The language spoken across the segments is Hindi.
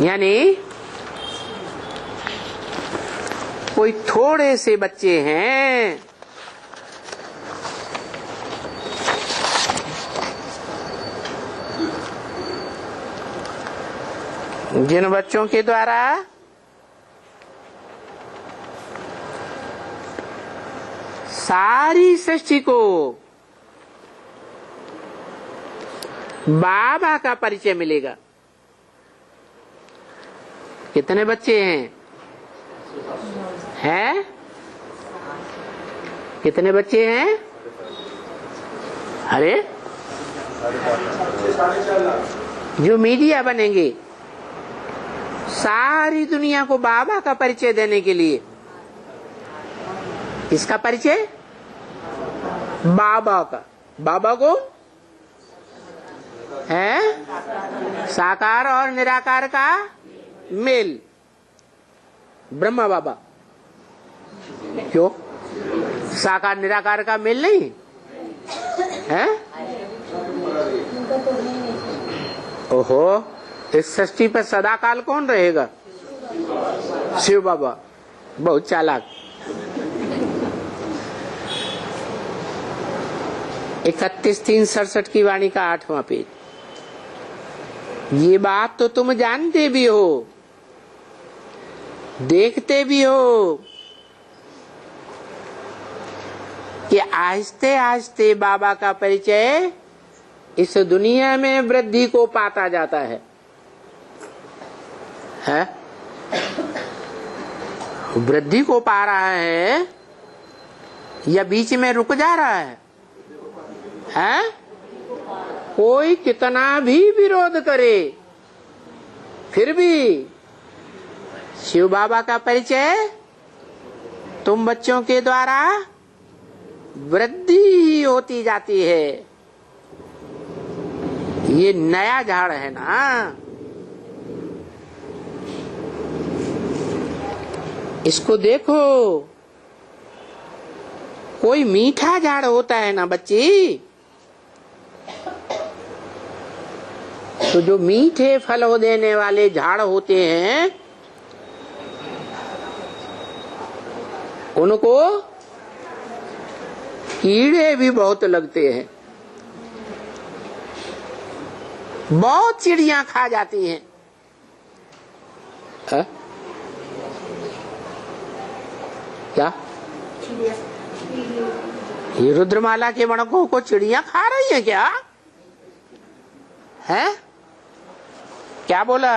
यानी कोई थोड़े से बच्चे हैं जिन बच्चों के द्वारा सारी सृष्टि को बाबा का परिचय मिलेगा। कितने बच्चे हैं? कितने बच्चे हैं? अरे जो मीडिया बनेंगे सारी दुनिया को बाबा का परिचय देने के लिए। किसका परिचय? बाबा का। बाबा को है साकार और निराकार का मेल, ब्रह्मा बाबा। क्यों? साकार निराकार का मेल नहीं है? ओहो, इस सृष्टि पर सदाकाल कौन रहेगा? शिव बाबा। बहुत चालाक। 31/3/67 की वाणी का 8वां पेज। ये बात तो तुम जानते भी हो, देखते भी हो कि आहिस्ते आहिस्ते बाबा का परिचय इस दुनिया में वृद्धि को पाता जाता है? वृद्धि को पा रहा है या बीच में रुक जा रहा है? कोई कितना भी विरोध करे फिर भी शिव बाबा का परिचय तुम बच्चों के द्वारा वृद्धि ही होती जाती है। ये नया झाड़ है ना, इसको देखो। कोई मीठा झाड़ होता है ना बच्ची, तो जो मीठे फल देने वाले झाड़ होते हैं उनको कीड़े भी बहुत लगते हैं। बहुत चिड़ियां खा जाती हैं। क्या ये रुद्रमाला के मणकों को चिड़ियां खा रही है क्या? है? क्या बोला?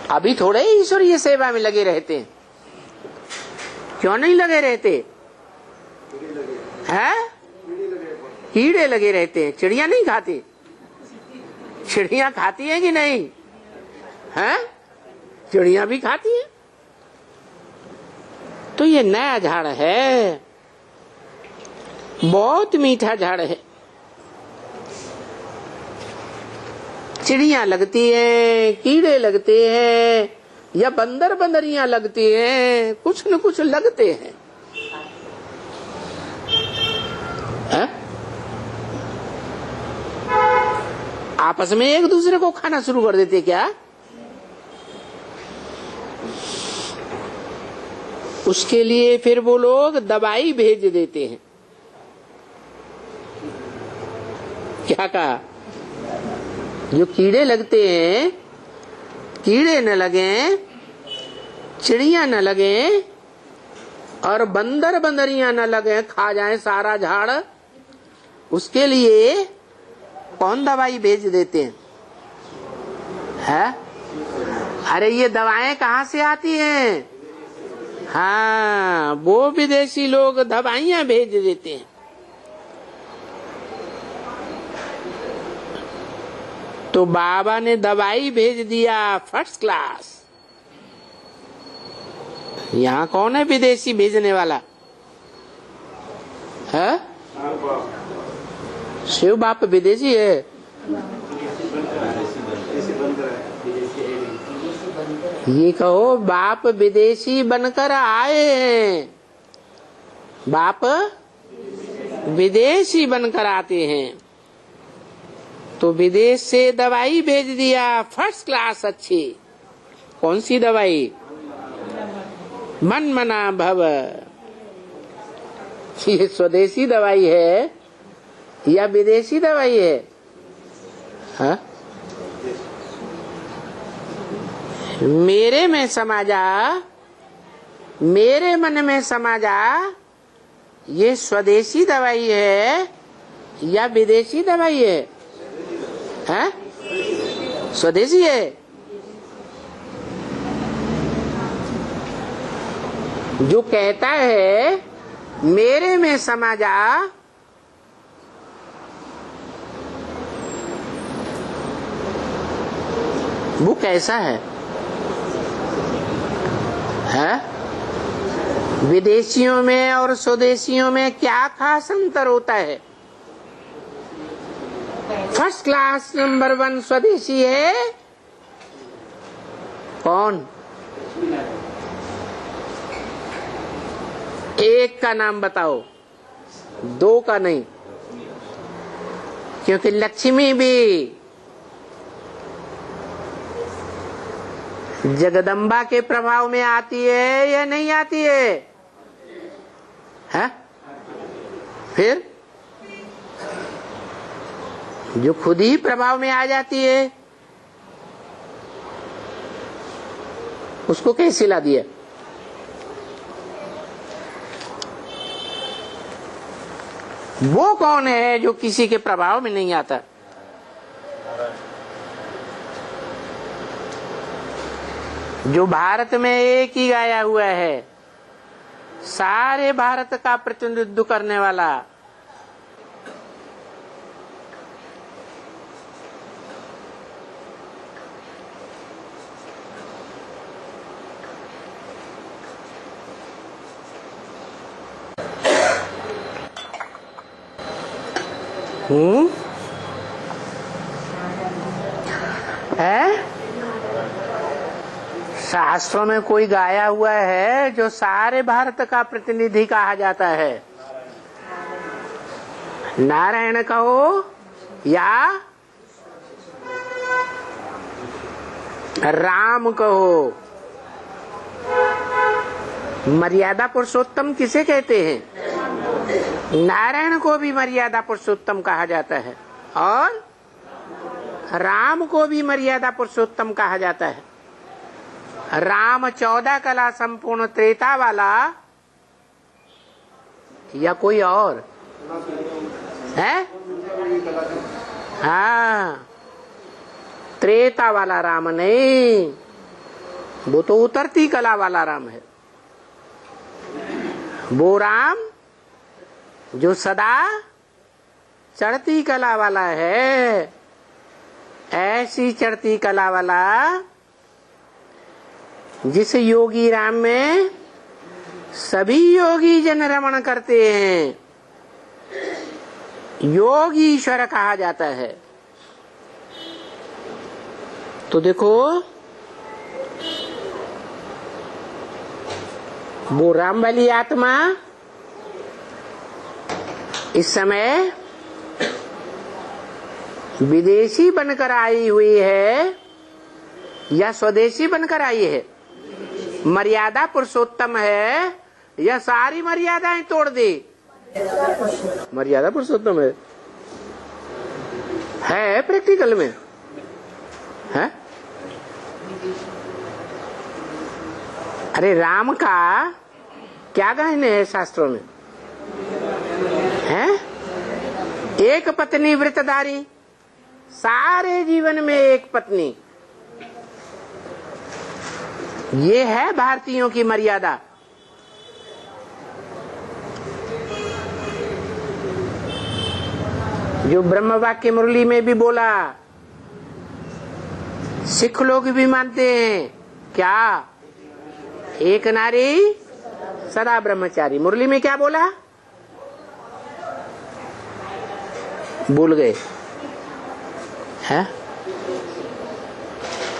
अभी थोड़े ही ईश्वरीय सेवा में लगे रहते हैं। क्यों नहीं लगे रहते हैं? कीड़े लगे रहते हैं। चिड़िया नहीं खाती? चिड़िया खाती है कि नहीं? हैं? चिड़िया भी खाती है। तो ये नया झाड़ है, बहुत मीठा झाड़ है। चिड़िया लगती है, कीड़े लगते हैं, या बंदर बंदरियां लगती हैं, कुछ न कुछ लगते हैं। आपस में एक दूसरे को खाना शुरू कर देते क्या? उसके लिए फिर वो लोग दवाई भेज देते हैं। क्या कहा? जो कीड़े लगते हैं, कीड़े न लगे, चिड़िया न लगे और बंदर बंदरियां न लगे, खा जाए सारा झाड़, उसके लिए कौन दवाई भेज देते हैं? अरे ये दवाएं कहाँ से आती हैं? हाँ, वो विदेशी लोग दवाइयां भेज देते हैं। तो बाबा ने दवाई भेज दिया फर्स्ट क्लास। यहाँ कौन है विदेशी भेजने वाला? है? शिव बाप विदेशी है? ये कहो बाप विदेशी बनकर आए हैं। बाप विदेशी बनकर आते हैं तो विदेश से दवाई भेज दिया फर्स्ट क्लास अच्छी। कौन सी दवाई? मन मना भव। ये स्वदेशी दवाई है या विदेशी दवाई है? हाँ? मेरे में समा जा, मेरे मन में समा जा, ये स्वदेशी दवाई है या विदेशी दवाई है? हैं? स्वदेशी है। जो कहता है मेरे में समा जा, वो कैसा है? विदेशियों में और स्वदेशियों में क्या खास अंतर होता है? फर्स्ट क्लास नंबर 1 स्वदेशी है कौन? एक का नाम बताओ, 2 का नहीं, क्योंकि लक्ष्मी भी जगदम्बा के प्रभाव में आती है या नहीं आती है? हैं? फिर जो खुद ही प्रभाव में आ जाती है उसको कैसे ला दिया? वो कौन है जो किसी के प्रभाव में नहीं आता? जो भारत में एक ही गाया हुआ है, सारे भारत का प्रतिनिधित्व करने वाला। है? शास्त्रों में कोई गाया हुआ है जो सारे भारत का प्रतिनिधि कहा जाता है? नारायण कहो या राम कहो। मर्यादा पुरुषोत्तम किसे कहते हैं? नारायण को भी मर्यादा पुरुषोत्तम कहा जाता है और राम को भी मर्यादा पुरुषोत्तम कहा जाता है। राम 14 कला संपूर्ण त्रेता वाला या कोई और है? हाँ, त्रेता वाला राम नहीं, वो तो उतरती कला वाला राम है। वो राम जो सदा चढ़ती कला वाला है, ऐसी चढ़ती कला वाला जिस योगी राम में सभी योगी जन रमण करते हैं, योगीश्वर कहा जाता है। तो देखो, वो राम वाली आत्मा इस समय विदेशी बनकर आई हुई है या स्वदेशी बनकर आई है? मर्यादा पुरुषोत्तम है या सारी मर्यादाएं तोड़ दी? मर्यादा पुरुषोत्तम है प्रैक्टिकल में है? अरे राम का क्या कहने है शास्त्रों में? है एक पत्नी व्रतधारी, सारे जीवन में एक पत्नी। ये है भारतीयों की मर्यादा। जो ब्रह्म वाक्य मुरली में भी बोला, सिख लोग भी मानते हैं क्या? एक नारी सदा ब्रह्मचारी। मुरली में क्या बोला? भूल गए हैं?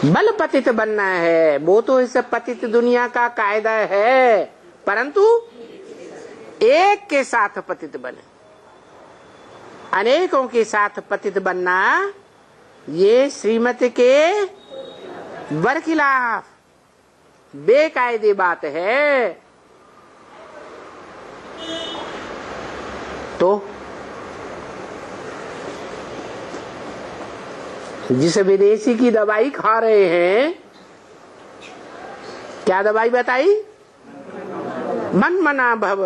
बल पतित बनना है, वो तो इस पतित दुनिया का कायदा है, परंतु एक के साथ पतित बने। अनेकों के साथ पतित बनना ये श्रीमत के बरखिलाफ बेकायदे बात है। तो जिस विदेशी की दवाई खा रहे हैं, क्या दवाई बताई? मन मना भव।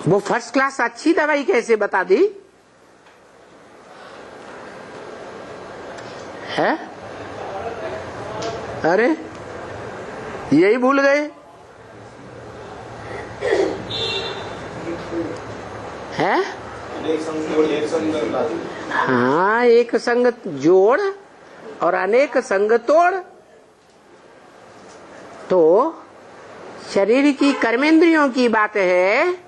वो फर्स्ट क्लास अच्छी दवाई कैसे बता दी है? अरे यही भूल गए है? हाँ, एक संग जोड़ और अनेक संग तोड़। तो शरीर की कर्मेंद्रियों की बात है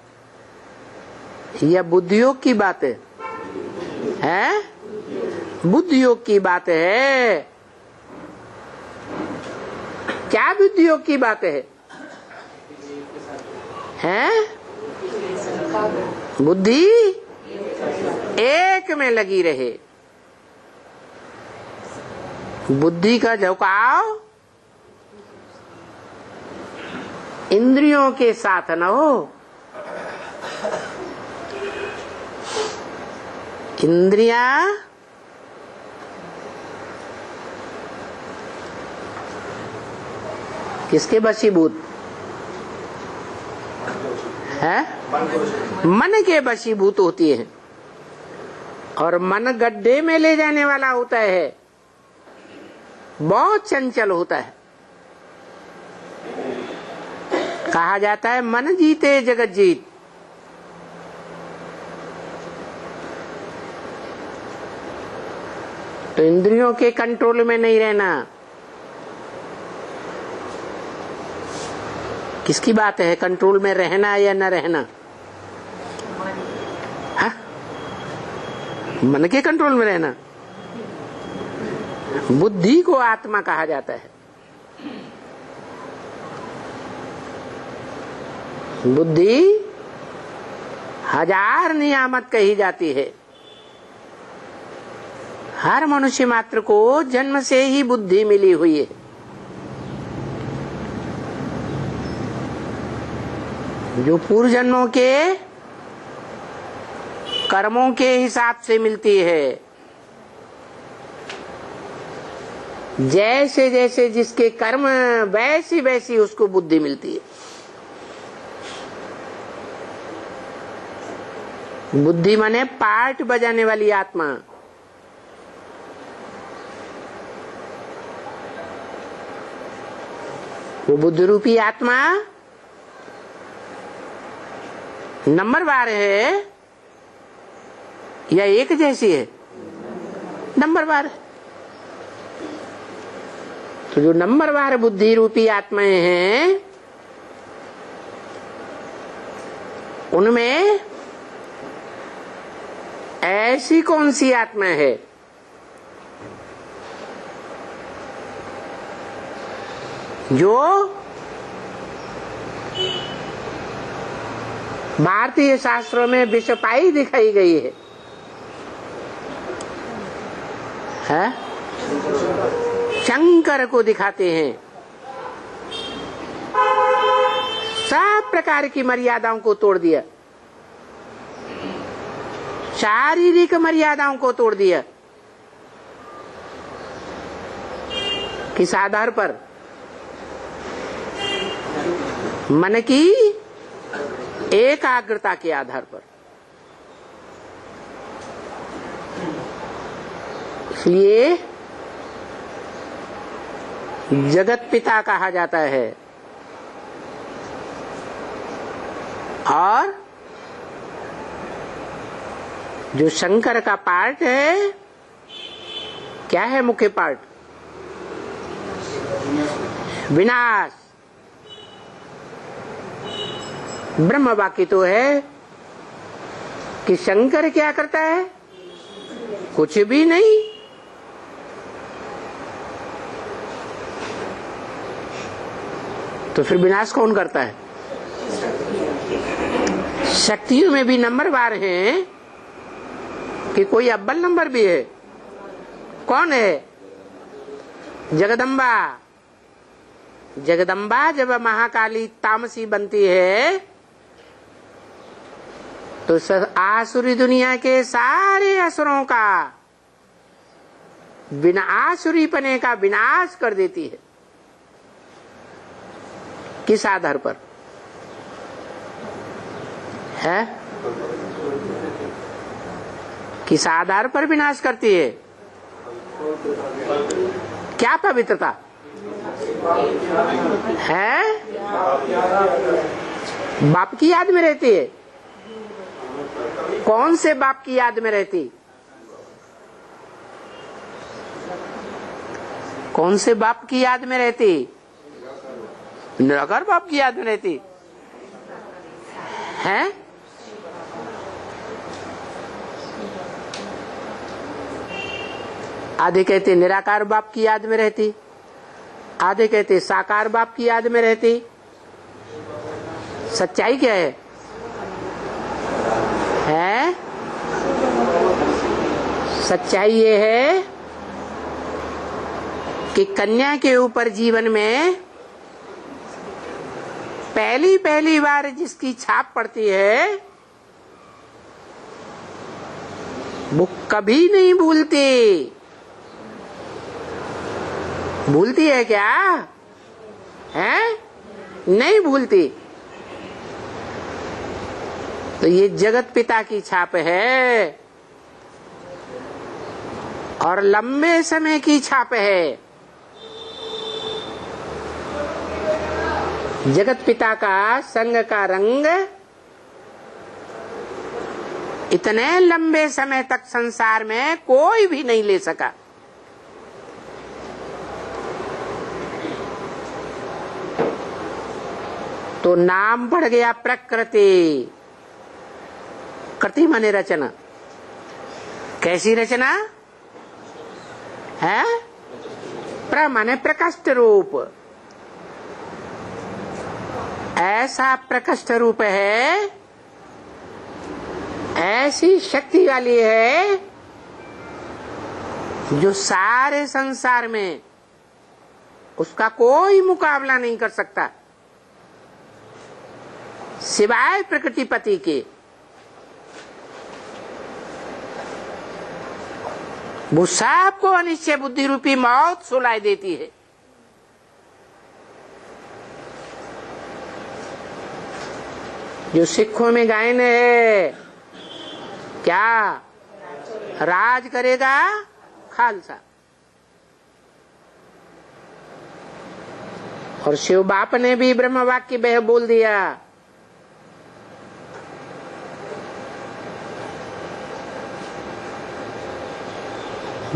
या बुद्धि योग की बात है? बुद्धि योग की बात है। क्या बुद्धि योग की बात है? बुद्धि एक में लगी रहे, बुद्धि का झुकाव इंद्रियों के साथ न हो। इंद्रियां किसके वशीभूत है? मन के वशीभूत होती है। और मन गड्ढे में ले जाने वाला होता है, बहुत चंचल होता है। कहा जाता है मन जीते जगत जीत। तो इंद्रियों के कंट्रोल में नहीं रहना। किसकी बात है? कंट्रोल में रहना या न रहना? हा? मन के कंट्रोल में रहना। बुद्धि को आत्मा कहा जाता है। बुद्धि हजार नियामत कही जाती है। हर मनुष्य मात्र को जन्म से ही बुद्धि मिली हुई है। जो पूर्व जन्मों के कर्मों के हिसाब से मिलती है। जैसे जैसे जिसके कर्म वैसी वैसी उसको बुद्धि मिलती है। बुद्धि माने पार्ट बजाने वाली आत्मा। वो बुद्धि रूपी आत्मा नंबरवार है या एक जैसी है? नंबरवार। तो जो नंबरवार बुद्धि रूपी आत्माएं हैं, उनमें ऐसी कौन सी आत्मा है जो भारतीय शास्त्रों में विषपाई दिखाई गई है? शंकर को दिखाते हैं। सब प्रकार की मर्यादाओं को तोड़ दिया, शारीरिक मर्यादाओं को तोड़ दिया। किस आधार पर? मन की एकाग्रता के आधार पर। इसलिए जगत पिता कहा जाता है। और जो शंकर का पार्ट है, क्या है मुख्य पार्ट? विनाश। ब्रह्म वाक्य तो है कि शंकर क्या करता है? कुछ भी नहीं। तो फिर विनाश कौन करता है? शक्तियों में भी नंबरवार हैं कि कोई अव्वल नंबर भी है? कौन है? जगदम्बा। जगदम्बा जब महाकाली तामसी बनती है तो आसुरी दुनिया के सारे असुरों का आसुरीपने का विनाश कर देती है। किस आधार पर है? किस आधार पर विनाश करती है? क्या पवित्रता है? बाप की याद में रहती है। कौन से बाप की याद में रहती? कौन से बाप की याद में रहती? निराकार बाप की याद में रहती है। आधे कहते निराकार बाप की याद में रहती, आधे कहते साकार बाप की याद में रहती। सच्चाई क्या है? सच्चाई ये है कि कन्या के ऊपर जीवन में पहली पहली बार जिसकी छाप पड़ती है वो कभी नहीं भूलती। भूलती है क्या? है? नहीं भूलती। तो ये जगत पिता की छाप है और लंबे समय की छाप है। जगत पिता का संग का रंग इतने लंबे समय तक संसार में कोई भी नहीं ले सका। तो नाम पड़ गया प्रकृति। कृति माने रचना। कैसी रचना है? प्र माने प्रकष्ट रूप। ऐसा प्रकष्ट रूप है, ऐसी शक्ति वाली है जो सारे संसार में उसका कोई मुकाबला नहीं कर सकता सिवाय प्रकृतिपति के। वो सबको अनिश्चय बुद्धि रूपी मौत सुलाई देती है। जो सिखों में गायन है क्या? राज करेगा खालसा। और शिव बाप ने भी ब्रह्म वाक्य बह बोल दिया।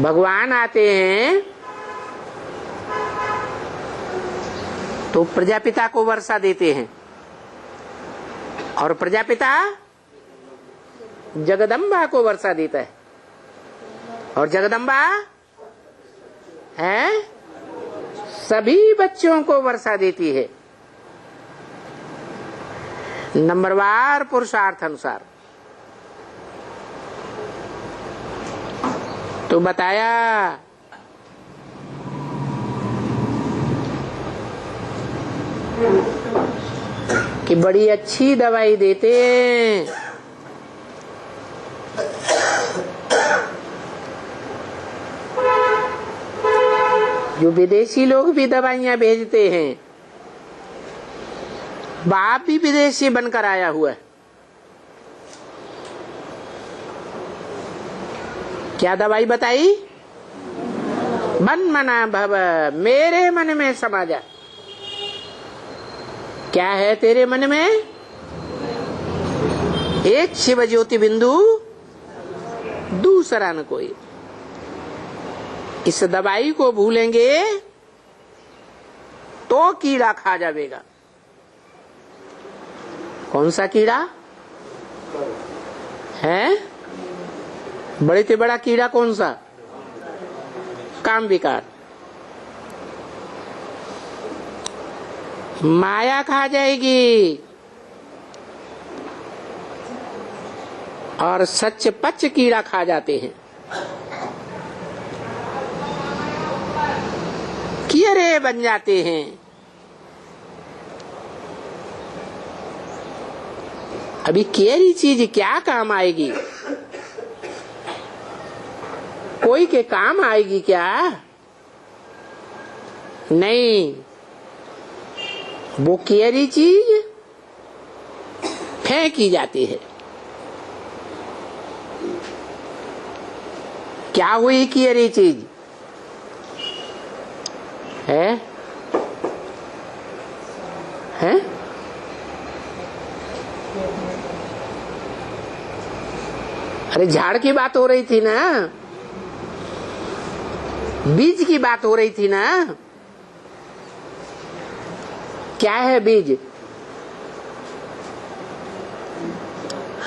भगवान आते हैं तो प्रजापिता को वर्षा देते हैं और प्रजापिता जगदम्बा को वर्षा देता है और जगदम्बा है सभी बच्चों को वर्षा देती है नंबरवार पुरुषार्थ अनुसार। तो बताया कि बड़ी अच्छी दवाई देते हैं। जो विदेशी लोग भी दवाइयां भेजते हैं, बाप भी विदेशी बनकर आया हुआ है। क्या दवाई बताई? मन मना भव, मेरे मन में समा जा। क्या है तेरे मन में? एक शिव ज्योति बिंदु, दूसरा न कोई। इस दवाई को भूलेंगे तो कीड़ा खा जाएगा। कौन सा कीड़ा है? बड़े से बड़ा कीड़ा कौन सा? काम विकार। माया खा जाएगी। और सच पच कीड़ा खा जाते हैं। कीड़े बन जाते हैं। अभी केरी चीज क्या काम आएगी? कोई के काम आएगी क्या? नहीं, वो केरी चीज फेंकी जाती है। क्या हुई केरी चीज? है अरे झाड़ की बात हो रही थी ना, बीज की बात हो रही थी ना। क्या है बीज?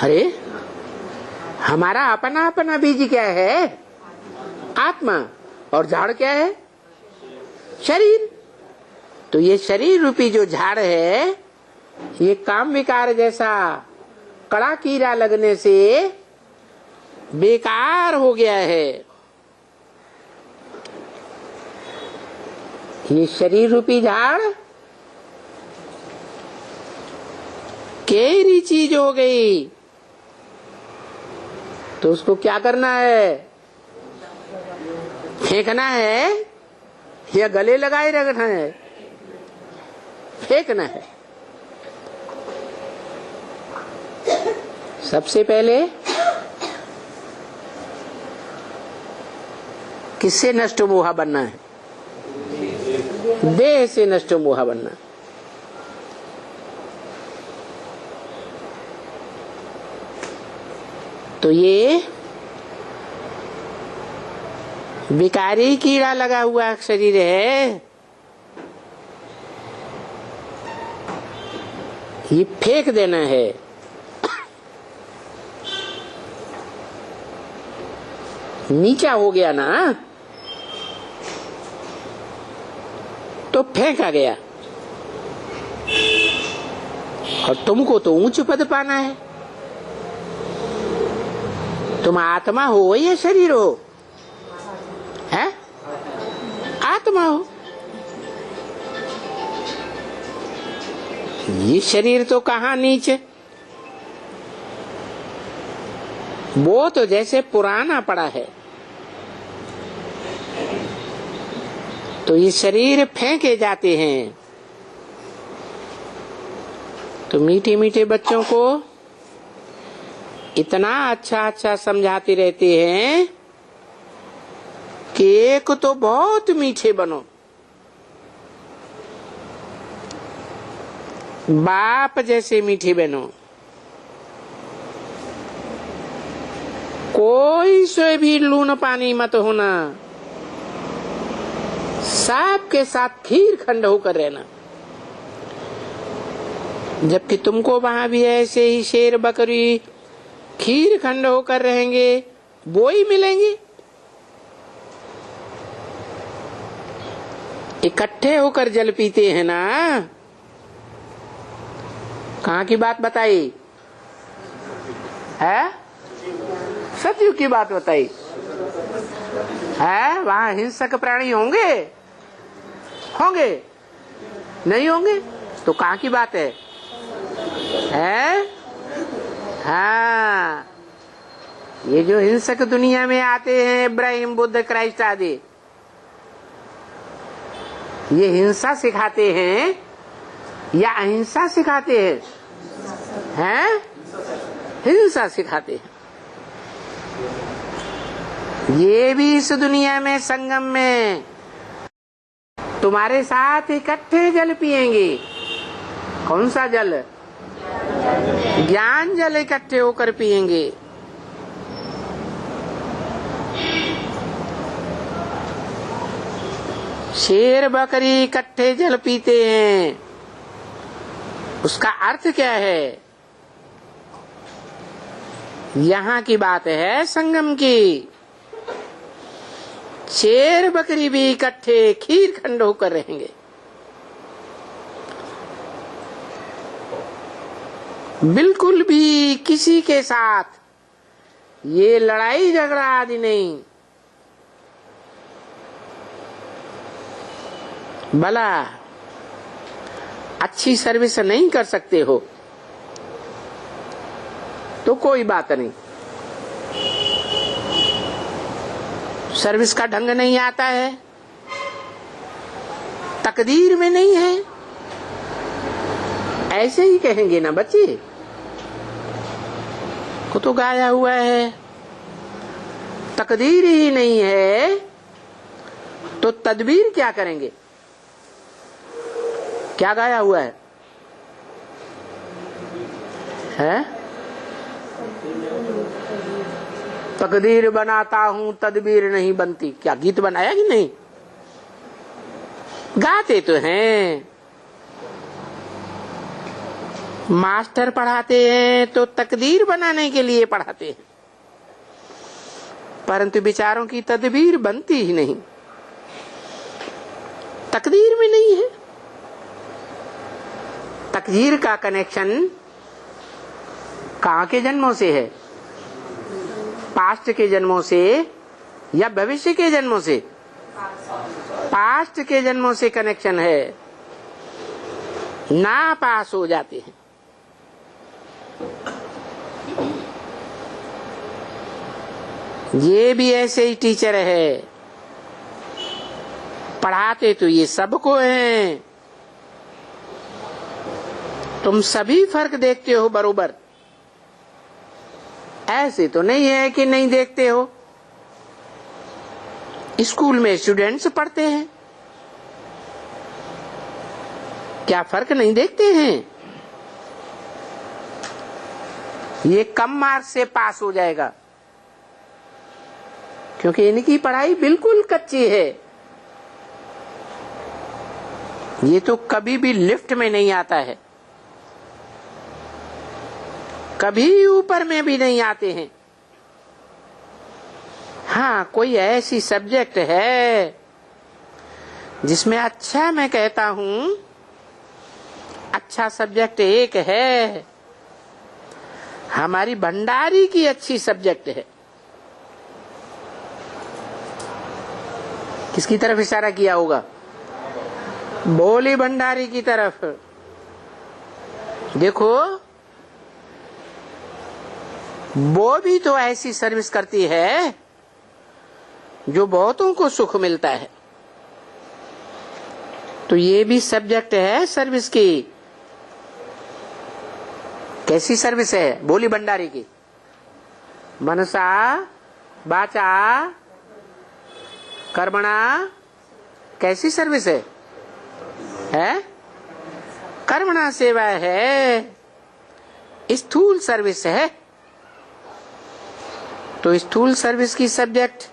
अरे हमारा अपना अपना बीज क्या है? आत्मा। और झाड़ क्या है? शरीर। तो ये शरीर रूपी जो झाड़ है, ये काम विकार जैसा कड़ा कीड़ा लगने से बेकार हो गया है। ये शरीर रूपी झाड़ केरी चीज हो गई। तो उसको क्या करना है? फेंकना है या गले लगाए रखना है? फेंकना है। सबसे पहले किससे नष्ट मोहा बनना है? देह से नष्ट मोहा बनना। तो ये विकारी कीड़ा लगा हुआ शरीर है, ये फेंक देना है। नीचा हो गया ना, तो फेंका गया। और तुमको तो ऊंच पद पाना है। तुम आत्मा हो या शरीर हो? है? आत्मा हो। ये शरीर तो कहाँ नीचे, वो तो जैसे पुराना पड़ा है। तो ये शरीर फेंके जाते हैं। तो मीठे मीठे बच्चों को इतना अच्छा अच्छा समझाते रहते हैं कि एक तो बहुत मीठे बनो, बाप जैसे मीठे बनो, कोई से भी लून पानी मत होना, सबके साथ खीर खंड होकर रहना। जबकि तुमको वहां भी ऐसे ही शेर बकरी खीर खंड होकर रहेंगे, वो ही मिलेंगे। इकट्ठे होकर जल पीते हैं ना। कहाँ की बात बताई है? सतयुग की बात बताई है। वहां हिंसक प्राणी होंगे? होंगे? नहीं होंगे? तो कहाँ की बात है? हाँ, ये जो हिंसक दुनिया में आते हैं, इब्राहिम, बुद्ध, क्राइस्ट आदि, ये हिंसा सिखाते हैं या अहिंसा सिखाते हैं? हैं? हिंसा सिखाते हैं। ये भी इस दुनिया में संगम में तुम्हारे साथ इकट्ठे जल पिएंगे। कौन सा जल? ज्ञान जल इकट्ठे होकर पिएंगे। शेर बकरी इकट्ठे जल पीते हैं। उसका अर्थ क्या है? यहाँ की बात है संगम की। शेर बकरी भी इकट्ठे खीर खंड होकर रहेंगे। बिल्कुल भी किसी के साथ ये लड़ाई झगड़ा आदि नहीं। भला अच्छी सर्विस नहीं कर सकते हो तो कोई बात नहीं, सर्विस का ढंग नहीं आता है, तकदीर में नहीं है, ऐसे ही कहेंगे ना बच्चे को तो गाया हुआ है। तकदीर ही नहीं है तो तदबीर क्या करेंगे? क्या गाया हुआ है? तकदीर बनाता हूं तदबीर नहीं बनती। क्या गीत बनाया कि नहीं? गाते तो हैं। मास्टर पढ़ाते हैं तो तकदीर बनाने के लिए पढ़ाते हैं, परंतु बेचारों की तदबीर बनती ही नहीं, तकदीर में नहीं है। तकदीर का कनेक्शन कहाँ के जन्मों से है? पास्ट के जन्मों से या भविष्य के जन्मों से? पास्ट के जन्मों से कनेक्शन है, ना पास हो जाते हैं। ये भी ऐसे ही टीचर है, पढ़ाते तो ये सबको हैं। तुम सभी फर्क देखते हो बरोबर, ऐसे तो नहीं है कि नहीं देखते हो। स्कूल में स्टूडेंट्स पढ़ते हैं, क्या फर्क नहीं देखते हैं? ये कम मार्क्स से पास हो जाएगा क्योंकि इनकी पढ़ाई बिल्कुल कच्ची है। ये तो कभी भी लिफ्ट में नहीं आता है, कभी ऊपर में भी नहीं आते हैं। हाँ, कोई ऐसी सब्जेक्ट है जिसमें अच्छा, मैं कहता हूं अच्छा सब्जेक्ट एक है, हमारी भंडारी की अच्छी सब्जेक्ट है। किसकी तरफ इशारा किया होगा? भोली भंडारी की तरफ। देखो, वो भी तो ऐसी सर्विस करती है जो बहुतों को सुख मिलता है। तो ये भी सब्जेक्ट है सर्विस की। कैसी सर्विस है भोली भंडारी की? मनसा वाचा कर्मणा, कैसी सर्विस है? कर्मणा सेवा है, स्थूल सर्विस है। तो स्थूल सर्विस की सब्जेक्ट,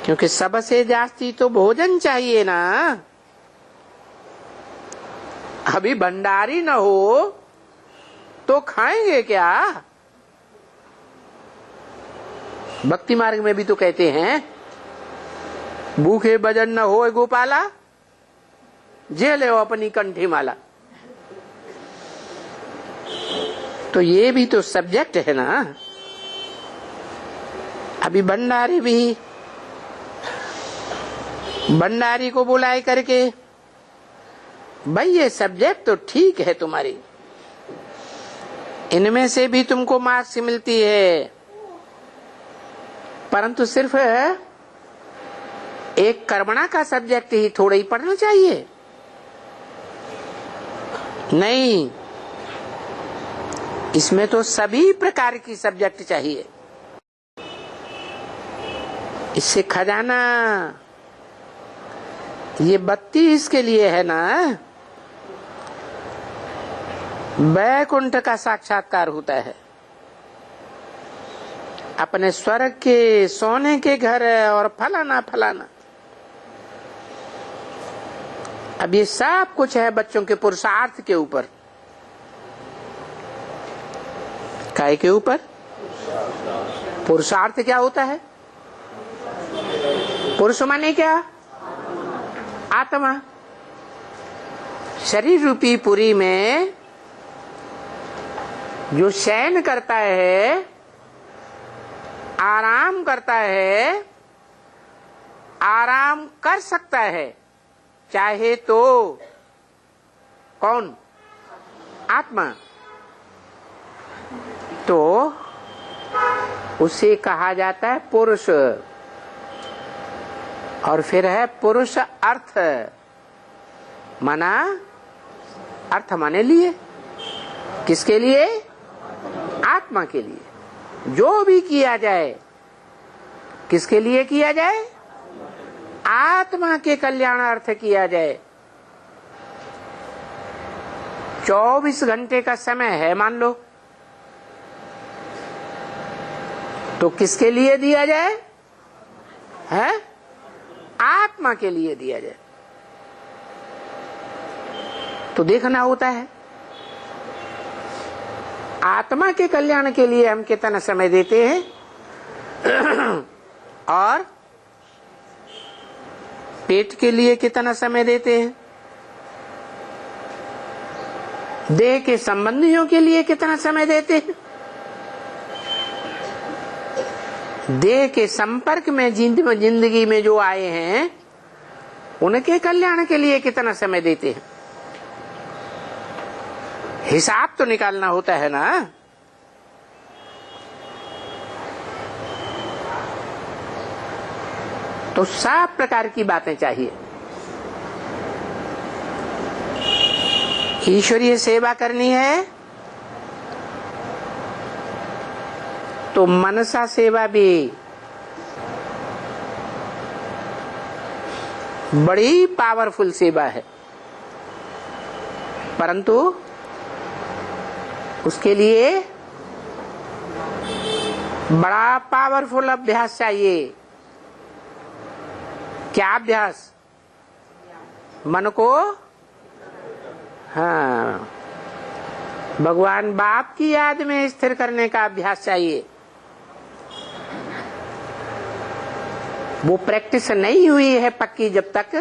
क्योंकि सबसे जास्ती तो भोजन चाहिए ना। अभी भंडारी न हो तो खाएंगे क्या? भक्ति मार्ग में भी तो कहते हैं, भूखे भजन न हो गोपाला, जे ले अपनी कंठी माला। तो ये भी तो सब्जेक्ट है ना। अभी भंडारी भी, भंडारी को बुलाए करके, भाई ये सब्जेक्ट तो ठीक है तुम्हारी, इनमें से भी तुमको मार्क्स मिलती है, परंतु सिर्फ एक कर्मणा का सब्जेक्ट ही थोड़ा ही पढ़ना चाहिए। नहीं, इसमें तो सभी प्रकार की सब्जेक्ट चाहिए। इससे खजाना ये 32 के लिए है ना, वैकुंठ का साक्षात्कार होता है। अपने स्वर्ग के सोने के घर और फलाना फलाना। अब ये सब कुछ है बच्चों के पुरुषार्थ के ऊपर। काय के ऊपर? पुरुषार्थ क्या होता है? पुरुष माने क्या? आत्मा। शरीर रूपी पुरी में जो शयन करता है आराम करता है, आराम कर सकता है, चाहे तो कौन? आत्मा। तो उसे कहा जाता है पुरुष। और फिर है पुरुष अर्थ, माना अर्थ माने लिए, किसके लिए? आत्मा के लिए। जो भी किया जाए किसके लिए किया जाए? आत्मा के कल्याणार्थ किया जाए। 24 घंटे का समय है मान लो, तो किसके लिए दिया जाए? है आत्मा के लिए दिया जाए। तो देखना होता है आत्मा के कल्याण के लिए हम कितना समय देते हैं और पेट के लिए कितना समय देते हैं, देह के संबंधियों के लिए कितना समय देते हैं, देह के संपर्क में जिंदगी में जो आए हैं उनके कल्याण के लिए कितना समय देते हैं। हिसाब तो निकालना होता है ना। तो सब प्रकार की बातें चाहिए। ईश्वरीय सेवा करनी है तो मनसा सेवा भी बड़ी पावरफुल सेवा है, परंतु उसके लिए बड़ा पावरफुल अभ्यास चाहिए। क्या अभ्यास? मन को हाँ भगवान बाप की याद में स्थिर करने का अभ्यास चाहिए। वो प्रैक्टिस नहीं हुई है पक्की जब तक,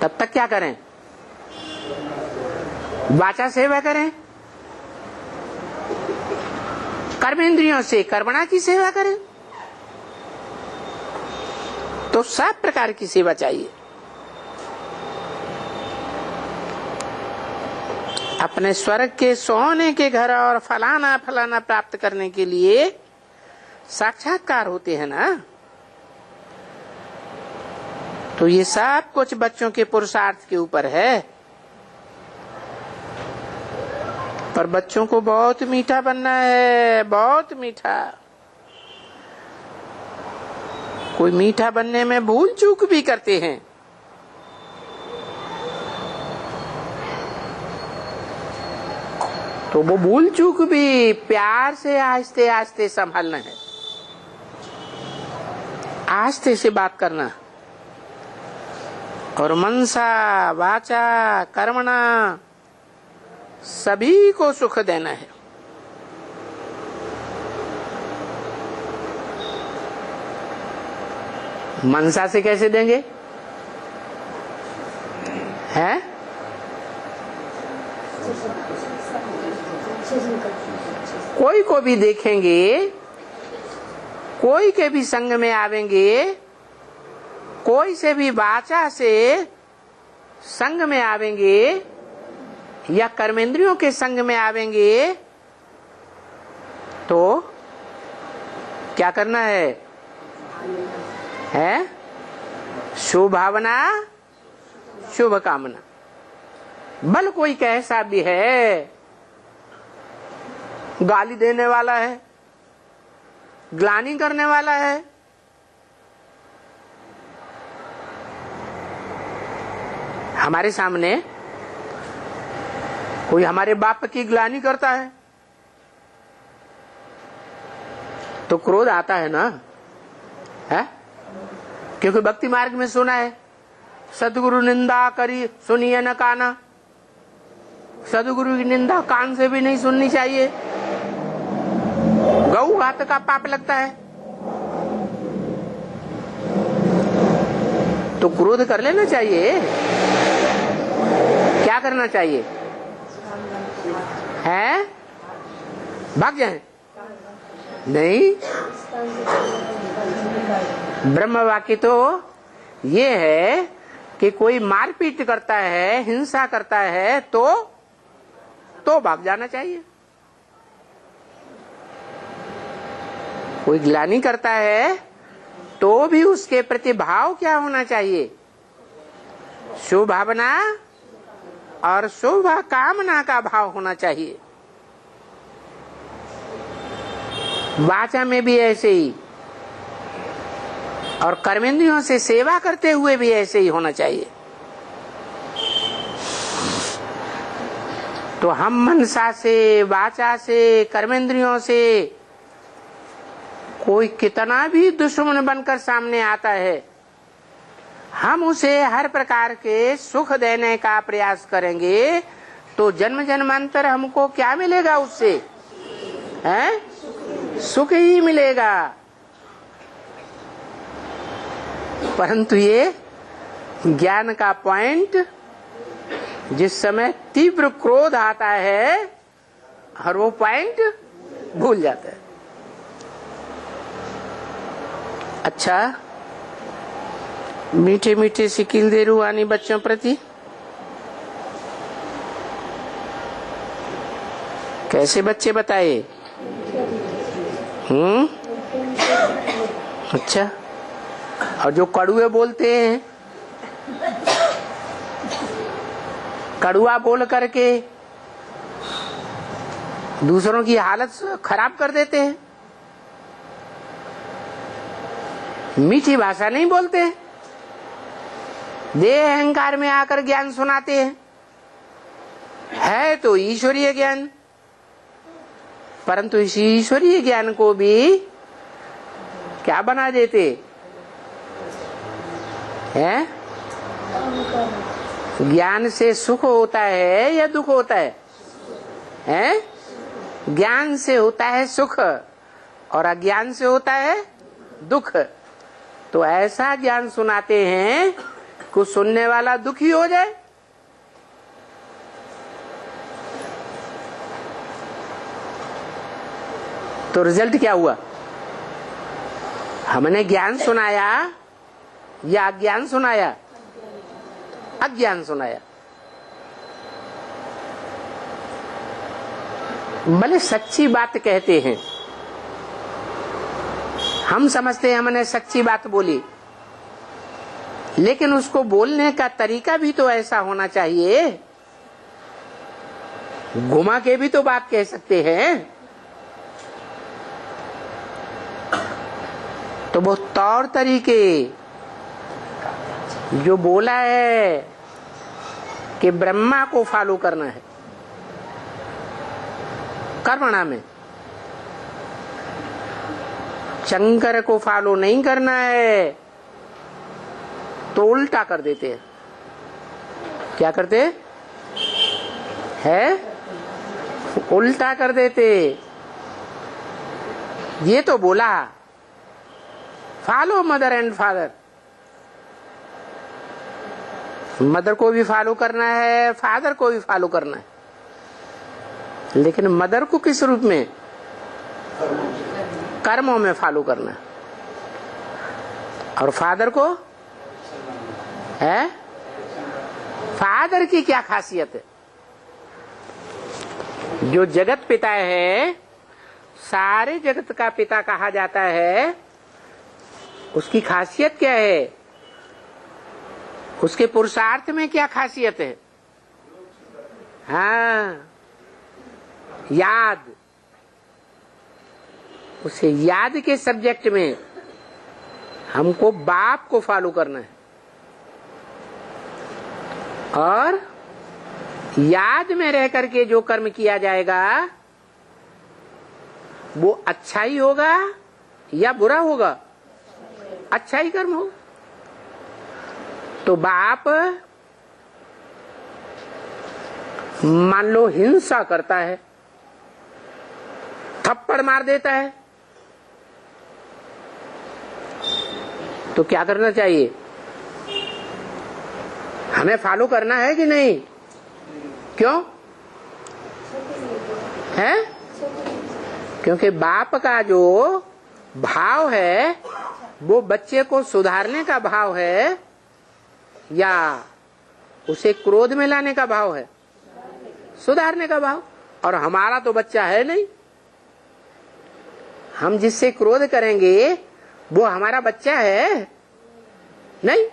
तब तक क्या करें? वाचा सेवा करें, कर्मेंद्रियों से कर्मणा की सेवा करें। तो सब प्रकार की सेवा चाहिए। अपने स्वर्ग के सोने के घर और फलाना फलाना प्राप्त करने के लिए साक्षात्कार होते हैं ना। तो ये सब कुछ बच्चों के पुरुषार्थ के ऊपर है। पर बच्चों को बहुत मीठा बनना है, बहुत मीठा। कोई मीठा बनने में भूल चूक भी करते हैं। तो वो भूल चूक भी प्यार से आहिस्ते आहिस्ते संभालना है, आहिस्ते से बात करना और मनसा वाचा कर्मणा सभी को सुख देना है। मनसा से कैसे देंगे? हैं? कोई को भी देखेंगे, कोई के भी संग में आवेंगे, कोई से भी वाचा से संग में आवेंगे या कर्मेंद्रियों के संग में आवेंगे, तो क्या करना है? शुभ भावना शुभ कामना। बल कोई कैसा भी है, गाली देने वाला है, ग्लानि करने वाला है, हमारे सामने कोई हमारे बाप की ग्लानि करता है तो क्रोध आता है ना, है? क्योंकि भक्ति मार्ग में सुना है, सदगुरु निंदा करी सुनिए न काना। सदगुरु की निंदा कान से भी नहीं सुननी चाहिए, गौ घात का पाप लगता है। तो क्रोध कर लेना चाहिए। क्या करना चाहिए? है भाग जाए, नहीं, ब्रह्म वाक्य तो ये है कि कोई मारपीट करता है, हिंसा करता है तो भाग जाना चाहिए। कोई ग्लानि करता है तो भी उसके प्रति भाव क्या होना चाहिए? शुभ भावना और शुभ कामना का भाव होना चाहिए। वाचा में भी ऐसे ही, और कर्मेंद्रियों से सेवा करते हुए भी ऐसे ही होना चाहिए। तो हम मनसा से, वाचा से, कर्मेंद्रियों से कोई कितना भी दुश्मन बनकर सामने आता है, हम उसे हर प्रकार के सुख देने का प्रयास करेंगे तो जन्म जन्मांतर हमको क्या मिलेगा उससे? हैं? सुख ही मिलेगा। परंतु ये ज्ञान का पॉइंट, जिस समय तीव्र क्रोध आता है और वो पॉइंट भूल जाता है। अच्छा, मीठे मीठे सिकिल दे रूहानी बच्चों प्रति कैसे बच्चे बताए? अच्छा, और जो कड़ुए बोलते हैं, कड़ुआ बोल करके दूसरों की हालत खराब कर देते हैं, मीठी भाषा नहीं बोलते, देह अहंकार में आकर ज्ञान सुनाते हैं, है तो ईश्वरीय ज्ञान, परंतु इस ईश्वरीय ज्ञान को भी क्या बना देते हैं? ज्ञान से सुख होता है या दुख होता है? हैं? ज्ञान से होता है सुख और अज्ञान से होता है दुख। तो ऐसा ज्ञान सुनाते हैं कि सुनने वाला दुखी हो जाए। तो रिजल्ट क्या हुआ? हमने ज्ञान सुनाया या अज्ञान सुनाया? अज्ञान सुनाया। भले सच्ची बात कहते हैं, हम समझते हैं हमने सच्ची बात बोली, लेकिन उसको बोलने का तरीका भी तो ऐसा होना चाहिए। घुमा के भी तो बात कह सकते हैं। तो वो तौर तरीके जो बोला है कि ब्रह्मा को फॉलो करना है कर्मणा में, शंकर को फॉलो नहीं करना है, तो उल्टा कर देते हैं। क्या करते हैं? उल्टा कर देते। ये तो बोला follow mother and father, mother को भी फॉलो करना है, फादर को भी फॉलो करना है, लेकिन मदर को किस रूप में? कर्मों में फॉलो करना है, और फादर को है? फादर की क्या खासियत है? जो जगत पिता है, सारे जगत का पिता कहा जाता है, उसकी खासियत क्या है? उसके पुरुषार्थ में क्या खासियत है? हाँ, याद। उसे याद के सब्जेक्ट में हमको बाप को फॉलो करना है, और याद में रह करके जो कर्म किया जाएगा वो अच्छा ही होगा या बुरा होगा? अच्छा ही कर्म हो। तो बाप मान लो हिंसा करता है, थप्पड़ मार देता है, तो क्या करना चाहिए? हमें फॉलो करना है कि नहीं? क्यों है? क्योंकि बाप का जो भाव है वो बच्चे को सुधारने का भाव है या उसे क्रोध में लाने का भाव है? सुधारने का भाव। और हमारा तो बच्चा है नहीं, हम जिससे क्रोध करेंगे वो हमारा बच्चा है नहीं।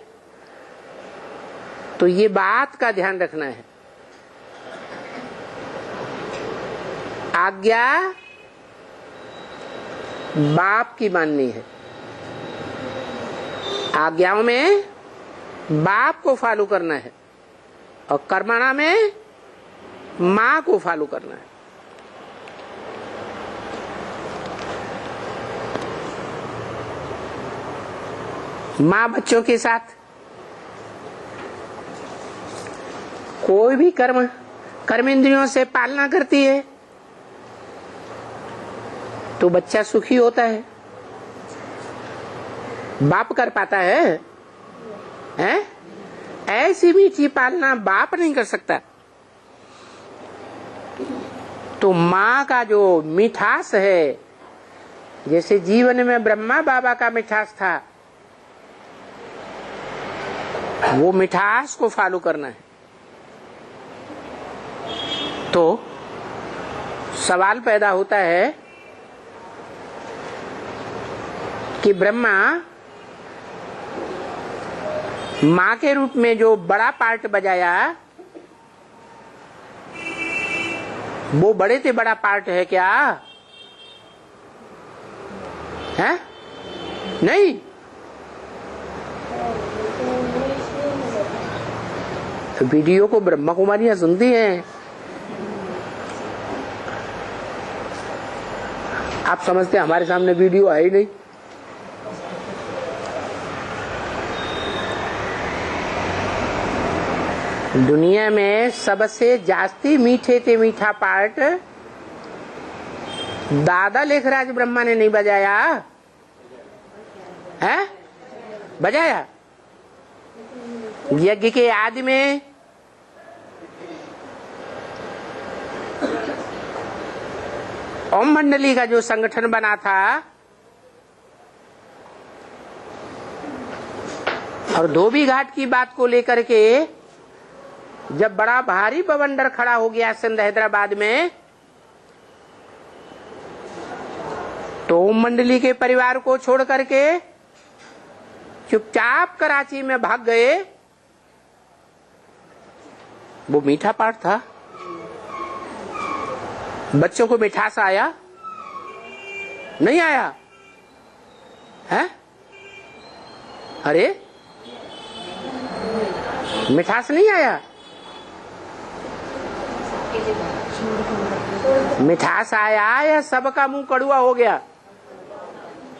तो ये बात का ध्यान रखना है। आज्ञा बाप की माननी है, आज्ञाओं में बाप को फॉलो करना है और कर्मणा में माँ को फॉलो करना है। माँ बच्चों के साथ कोई भी कर्म इंद्रियों से पालना करती है तो बच्चा सुखी होता है। बाप कर पाता है, हैं? ऐसी मीठी पालना बाप नहीं कर सकता। तो माँ का जो मिठास है, जैसे जीवन में ब्रह्मा बाबा का मिठास था, वो मिठास को फॉलो करना है। तो सवाल पैदा होता है कि ब्रह्मा माँ के रूप में जो बड़ा पार्ट बजाया वो बड़े से बड़ा पार्ट है क्या? है? नहीं। तो वीडियो को ब्रह्मा कुमारियां सुनती हैं। आप समझते हमारे सामने वीडियो है ही नहीं। दुनिया में सबसे जास्ती मीठे से मीठा पार्ट दादा लेखराज ब्रह्मा ने नहीं बजाया है? बजाया। यज्ञ के आदि में ओम मंडली का जो संगठन बना था और धोबी घाट की बात को लेकर के जब बड़ा भारी बवंडर खड़ा हो गया सिंध हैदराबाद में, तो ओम मंडली के परिवार को छोड़ करके चुपचाप कराची में भाग गए। वो मीठा पाठ था। बच्चों को मिठास आया? नहीं आया है? अरे मिठास नहीं आया। मिठास आया या सबका मुंह कड़ुआ हो गया?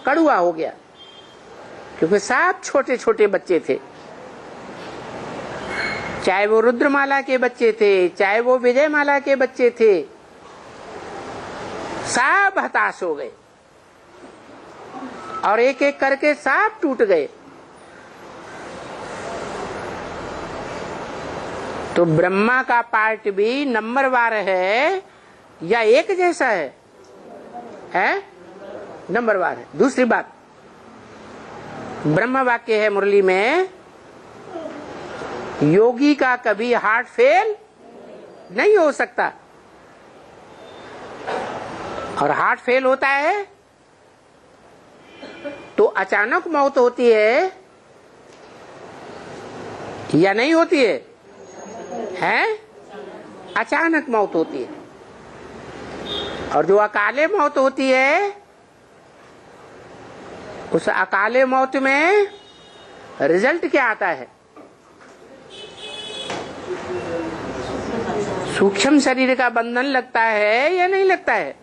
कड़ुआ हो गया, क्योंकि सब छोटे छोटे बच्चे थे। चाहे वो रुद्रमाला के बच्चे थे, चाहे वो विजयमाला के बच्चे थे, सब हताश हो गए और एक एक करके सब टूट गए। तो ब्रह्मा का पार्ट भी नंबरवार है या एक जैसा है? नंबरवार है। दूसरी बात, ब्रह्म वाक्य है मुरली में, योगी का कभी हार्ट फेल नहीं हो सकता। और हार्ट फेल होता है तो अचानक मौत होती है या नहीं होती है? अचानक मौत होती है। और जो अकाले मौत होती है, उस अकाले मौत में रिजल्ट क्या आता है? सूक्ष्म शरीर का बंधन लगता है या नहीं लगता है?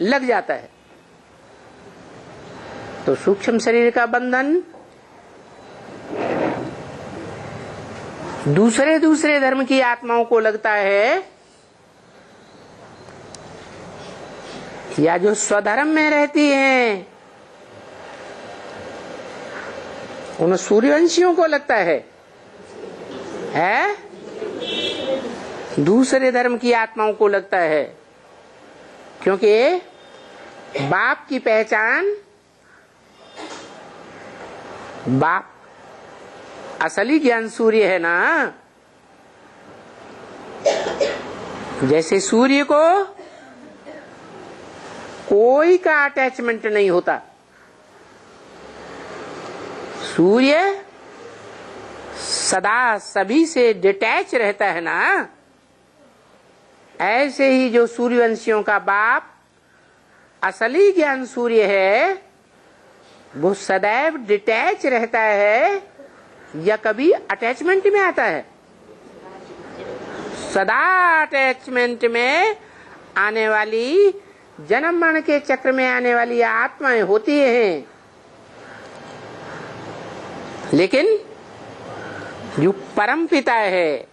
लग जाता है। तो सूक्ष्म शरीर का बंधन दूसरे दूसरे धर्म की आत्माओं को लगता है या जो स्वधर्म में रहती हैं उन सूर्यवंशियों को लगता है? दूसरे धर्म की आत्माओं को लगता है, क्योंकि बाप की पहचान, बाप असली ज्ञान सूर्य है ना। जैसे सूर्य को कोई का अटैचमेंट नहीं होता, सूर्य सदा सभी से डिटैच रहता है ना, ऐसे ही जो सूर्यवंशियों का बाप असली ज्ञान सूर्य है, वो सदैव डिटैच रहता है या कभी अटैचमेंट में आता है? सदा अटैचमेंट में आने वाली, जन्म मरण के चक्र में आने वाली आत्माएं होती हैं। लेकिन जो परम पिता है,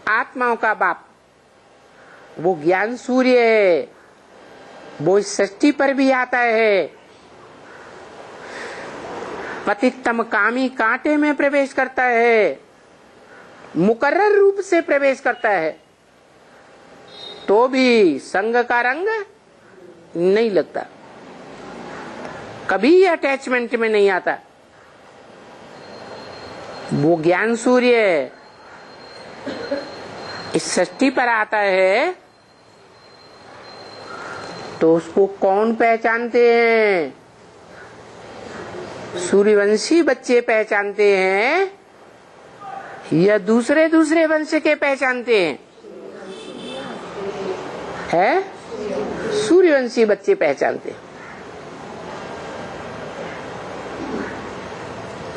आत्माओं का बाप, वो ज्ञान सूर्य है, वो इस सृष्टि पर भी आता है, पतितम कामी कांटे में प्रवेश करता है, मुकर्रर रूप से प्रवेश करता है, तो भी संग का रंग नहीं लगता, कभी अटैचमेंट में नहीं आता। वो ज्ञान सूर्य इस सृष्टि पर आता है तो उसको कौन पहचानते हैं? सूर्यवंशी बच्चे पहचानते हैं या दूसरे दूसरे वंश के पहचानते हैं? है सूर्यवंशी बच्चे पहचानते हैं।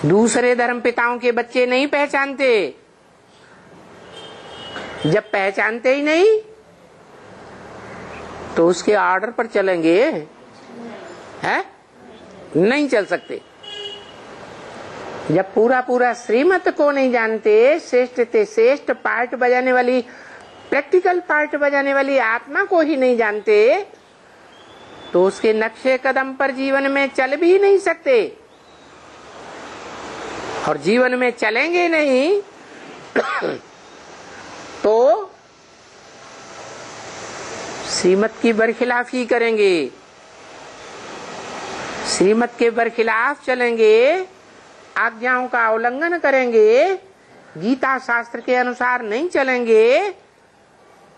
दूसरे धर्म पिताओं के बच्चे नहीं पहचानते। जब पहचानते ही नहीं तो उसके ऑर्डर पर चलेंगे? है नहीं चल सकते। जब पूरा पूरा श्रीमत को नहीं जानते, श्रेष्ठ ते श्रेष्ठ पार्ट बजाने वाली, प्रैक्टिकल पार्ट बजाने वाली आत्मा को ही नहीं जानते, तो उसके नक्शे कदम पर जीवन में चल भी नहीं सकते, और जीवन में चलेंगे नहीं तो श्रीमत की बरखिलाफी करेंगे, श्रीमत के बरखिलाफ चलेंगे, आज्ञाओं का उल्लंघन करेंगे, गीता शास्त्र के अनुसार नहीं चलेंगे,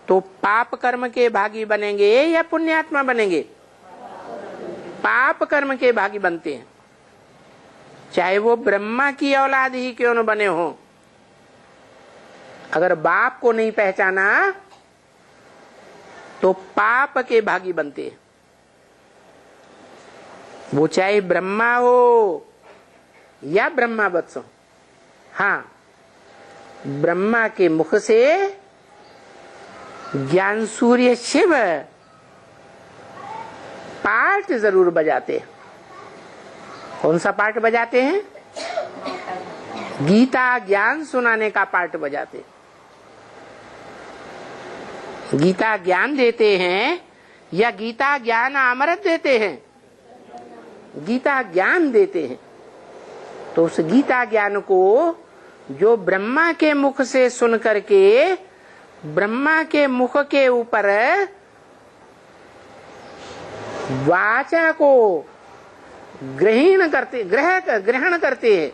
तो पाप कर्म के भागी बनेंगे या पुण्यात्मा बनेंगे? पाप कर्म के भागी बनते हैं, चाहे वो ब्रह्मा की औलाद ही क्यों न बने हो। अगर बाप को नहीं पहचाना तो पाप के भागी बनते हैं। वो चाहे ब्रह्मा हो या ब्रह्मा वत्स हो। हाँ, ब्रह्मा के मुख से ज्ञान सूर्य शिव पाठ जरूर बजाते हैं। कौन सा पाठ बजाते हैं? गीता ज्ञान सुनाने का पाठ बजाते हैं। गीता ज्ञान देते हैं या गीता ज्ञान अमृत देते हैं? गीता ज्ञान देते हैं। तो उस गीता ज्ञान को जो ब्रह्मा के मुख से सुन करके ब्रह्मा के मुख के ऊपर वाचा को ग्रहण करते हैं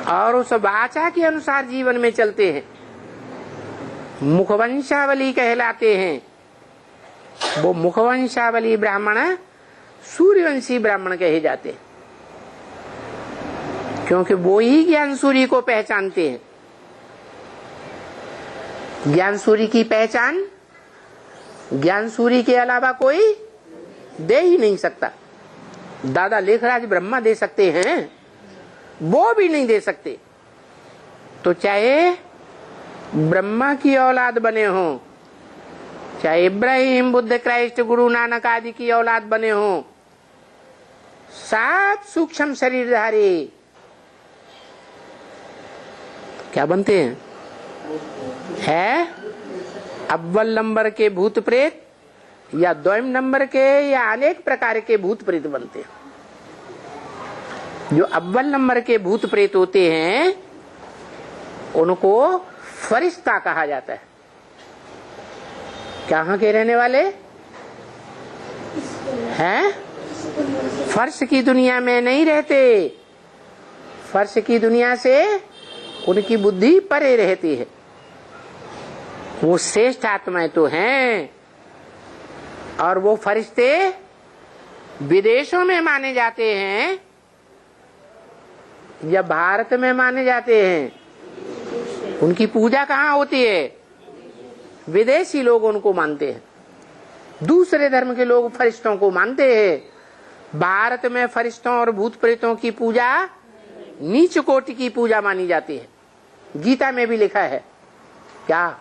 और उस वाचा के अनुसार जीवन में चलते हैं, मुखवंशावली कहलाते हैं। वो मुखवंशावली ब्राह्मण सूर्यवंशी ब्राह्मण कहे जाते हैं, क्योंकि वो ही ज्ञान सूर्य को पहचानते हैं। ज्ञान सूर्य की पहचान ज्ञान सूर्य के अलावा कोई दे ही नहीं सकता। दादा लेखराज ब्रह्मा दे सकते हैं, वो भी नहीं दे सकते। तो चाहे ब्रह्मा की औलाद बने हो, चाहे इब्राहिम, बुद्ध, क्राइस्ट, गुरु नानक आदि की औलाद बने हो, 7 सूक्ष्म शरीरधारी क्या बनते हैं? है अव्वल नंबर के भूत प्रेत या द्वयम नंबर के या अनेक प्रकार के भूत प्रेत बनते हैं। जो अव्वल नंबर के भूत प्रेत होते हैं उनको फरिश्ता कहा जाता है। कहाँ के रहने वाले? हैं? फर्श की दुनिया में नहीं रहते, फर्श की दुनिया से उनकी बुद्धि परे रहती है। वो श्रेष्ठ आत्माएं तो हैं, और वो फरिश्ते विदेशों में माने जाते हैं या भारत में माने जाते हैं। उनकी पूजा कहाँ होती है? विदेशी लोग उनको मानते हैं, दूसरे धर्म के लोग फरिश्तों को मानते हैं। भारत में फरिश्तों और भूत प्रेतों की पूजा नीच कोटि की पूजा मानी जाती है। गीता में भी लिखा है क्या?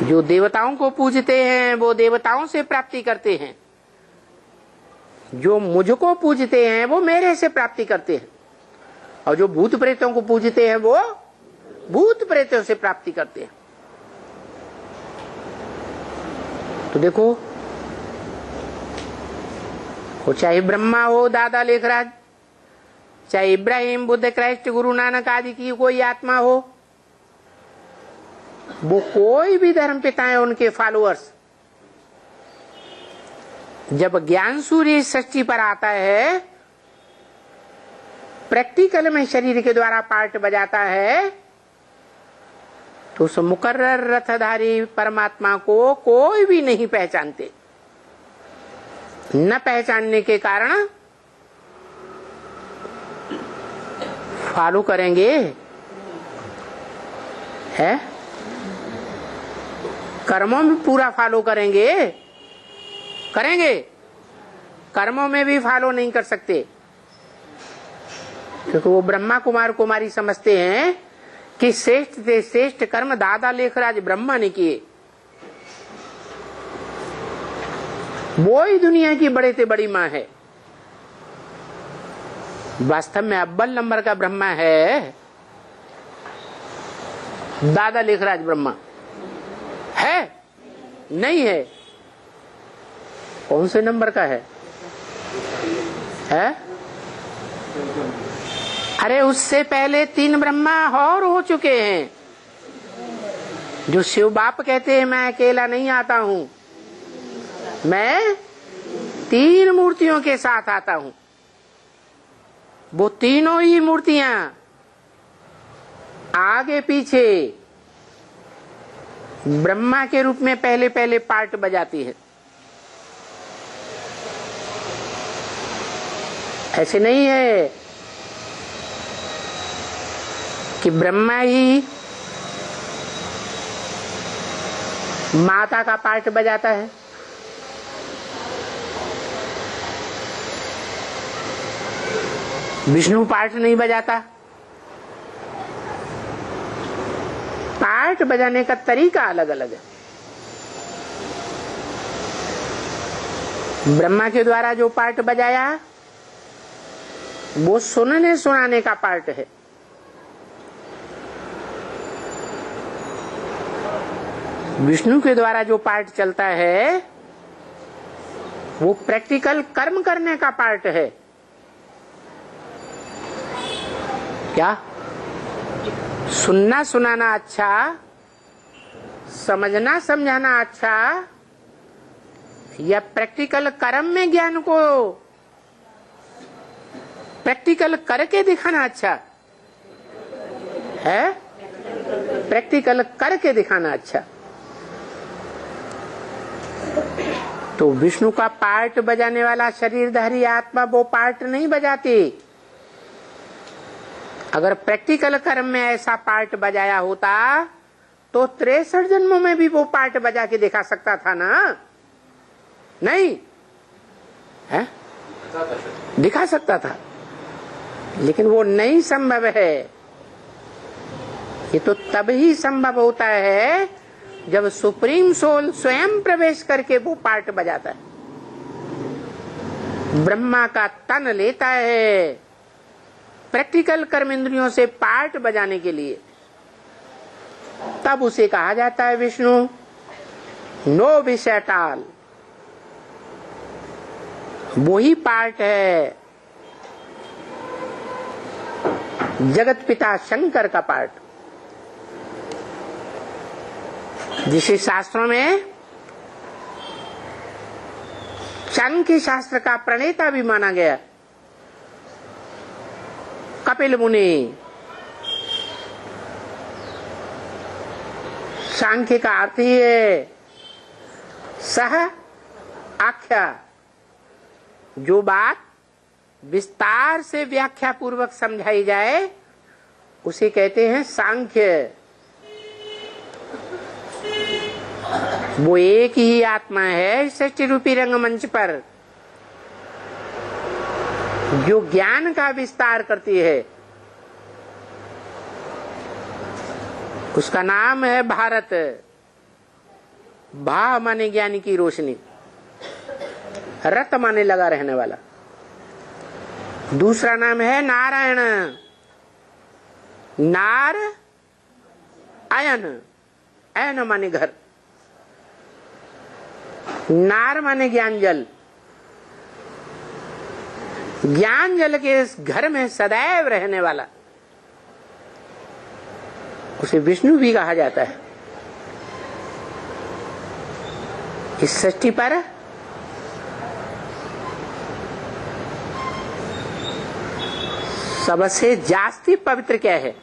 जो देवताओं को पूजते हैं वो देवताओं से प्राप्ति करते हैं, जो मुझको पूजते हैं वो मेरे से प्राप्ति करते हैं, और जो भूत प्रेतों को पूजते हैं वो भूत प्रेतों से प्राप्ति करते हैं। तो देखो, वो चाहे ब्रह्मा हो, दादा लेखराज, चाहे इब्राहिम, बुद्ध, क्राइस्ट, गुरु नानक आदि की कोई आत्मा हो, वो कोई भी धर्म पिता है, उनके फॉलोअर्स, जब ज्ञान सूर्य सृष्टि पर आता है, प्रैक्टिकल में शरीर के द्वारा पार्ट बजाता है, तो उस मुकर्रर रथधारी परमात्मा को कोई भी नहीं पहचानते। न पहचानने के कारण फॉलो करेंगे, है कर्मों में पूरा फॉलो करेंगे, कर्मों में भी फॉलो नहीं कर सकते, क्योंकि वो ब्रह्मा कुमार कुमारी समझते हैं कि श्रेष्ठ से श्रेष्ठ कर्म दादा लेखराज ब्रह्मा ने किए। वो ही दुनिया की बड़े से बड़ी माँ है। वास्तव में अव्वल नंबर का ब्रह्मा है दादा लेखराज ब्रह्मा। है? नहीं है। कौन से नंबर का है? अरे उससे पहले 3 ब्रह्मा और हो चुके हैं। जो शिव बाप कहते हैं मैं अकेला नहीं आता हूं, मैं 3 मूर्तियों के साथ आता हूं। वो तीनों ही मूर्तियां आगे पीछे ब्रह्मा के रूप में पहले पहले पार्ट बजाती है। ऐसे नहीं है कि ब्रह्मा ही माता का पार्ट बजाता है। विष्णु पार्ट नहीं बजाता। पार्ट बजाने का तरीका अलग अलग है। ब्रह्मा के द्वारा जो पार्ट बजाया वो सुनने सुनाने का पार्ट है। विष्णु के द्वारा जो पार्ट चलता है वो प्रैक्टिकल कर्म करने का पार्ट है। क्या? सुनना सुनाना अच्छा, समझना समझाना अच्छा, या प्रैक्टिकल कर्म में ज्ञान को प्रैक्टिकल करके दिखाना अच्छा है? प्रैक्टिकल करके दिखाना अच्छा। तो विष्णु का पार्ट बजाने वाला शरीरधारी आत्मा वो पार्ट नहीं बजाती। अगर प्रैक्टिकल कर्म में ऐसा पार्ट बजाया होता तो 63 जन्मों में भी वो पार्ट बजा के दिखा सकता था ना? नहीं है? दिखा सकता था, लेकिन वो नहीं संभव है। ये तो तब ही संभव होता है जब सुप्रीम सोल स्वयं प्रवेश करके वो पार्ट बजाता है, ब्रह्मा का तन लेता है प्रैक्टिकल कर्म इंद्रियों से पार्ट बजाने के लिए। तब उसे कहा जाता है विष्णु। नो विषयटाल, वही पार्ट है जगत पिता शंकर का पार्ट, जिसे शास्त्रों में सांख्य शास्त्र का प्रणेता भी माना गया कपिल मुनि। सांख्य का अर्थ ही है सह आख्या, जो बात विस्तार से व्याख्या पूर्वक समझाई जाए उसे कहते हैं सांख्य। वो एक ही आत्मा है सृष्टि रूपी रंगमंच पर जो ज्ञान का विस्तार करती है, उसका नाम है भारत। भा माने ज्ञान की रोशनी, रत माने लगा रहने वाला। दूसरा नाम है नारायण, नार अयन, अयन माने घर, नार माने ज्ञान जल। ज्ञान जल के इस घर में सदैव रहने वाला, उसे विष्णु भी कहा जाता है। इस सृष्टि पर सबसे जास्ती पवित्र क्या है?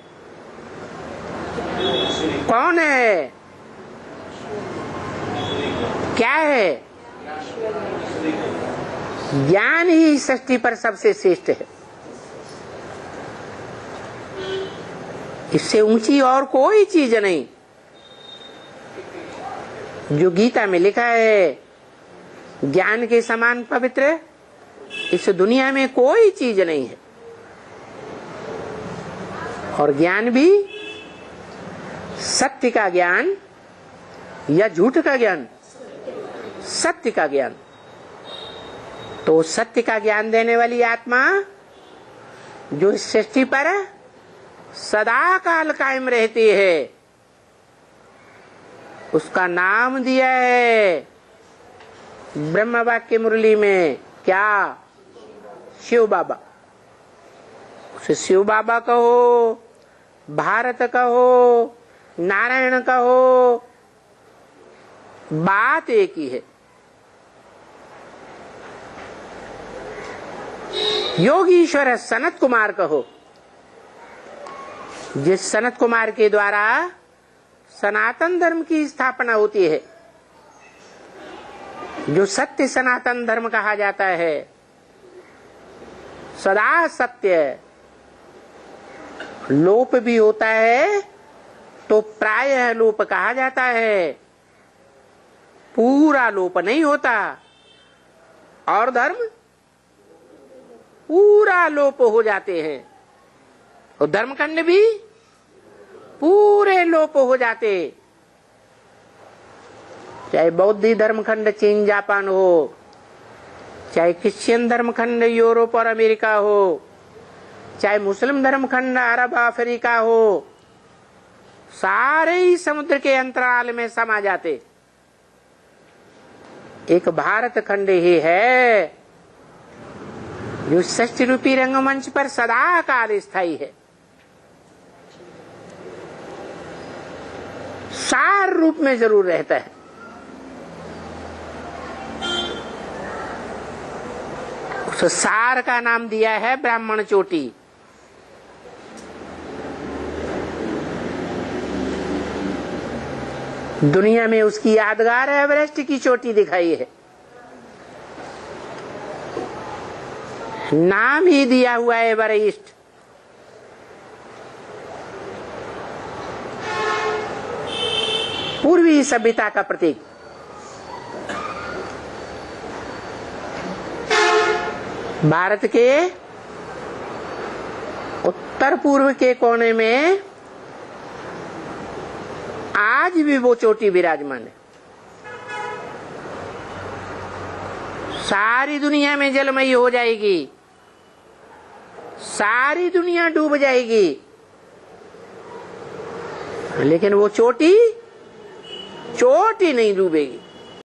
कौन है? क्या है? ज्ञान ही सृष्टि पर सबसे श्रेष्ठ है। इससे ऊंची और कोई चीज नहीं। जो गीता में लिखा है ज्ञान के समान पवित्र इस दुनिया में कोई चीज नहीं है। और ज्ञान भी सत्य का ज्ञान या झूठ का ज्ञान? सत्य का ज्ञान। तो सत्य का ज्ञान देने वाली आत्मा जो इस सृष्टि पर सदा काल कायम रहती है, उसका नाम दिया है ब्रह्म वाक्य मुरली में। क्या? शिव बाबा। उसे शिव बाबा कहो, भारत कहो, नारायण कहो, बात एक ही है। योगीश्वर सनत कुमार कहो, जिस सनत कुमार के द्वारा सनातन धर्म की स्थापना होती है, जो सत्य सनातन धर्म कहा जाता है, सदा सत्य। लोप भी होता है तो प्रायः लोप कहा जाता है, पूरा लोप नहीं होता। और धर्म पूरा लोप हो जाते हैं, और धर्मखंड भी पूरे लोप हो जाते। चाहे बौद्ध धर्मखंड चीन जापान हो, चाहे क्रिश्चियन धर्मखंड यूरोप और अमेरिका हो, चाहे मुस्लिम धर्मखंड अरब अफ्रीका हो, सारे ही समुद्र के अंतराल में समा जाते। एक भारत खंड ही है जो सृष्टि रूपी रंगमंच पर सदा काल स्थायी है। सार रूप में जरूर रहता है। उस सार का नाम दिया है ब्राह्मण चोटी। दुनिया में उसकी यादगार एवरेस्ट की चोटी दिखाई है। नाम ही दिया हुआ है एवरेस्ट। पूर्वी सभ्यता का प्रतीक। भारत के उत्तर पूर्व के कोने में आज भी वो चोटी विराजमान है। सारी दुनिया में जलमयी हो जाएगी, सारी दुनिया डूब जाएगी, लेकिन वो चोटी नहीं डूबेगी।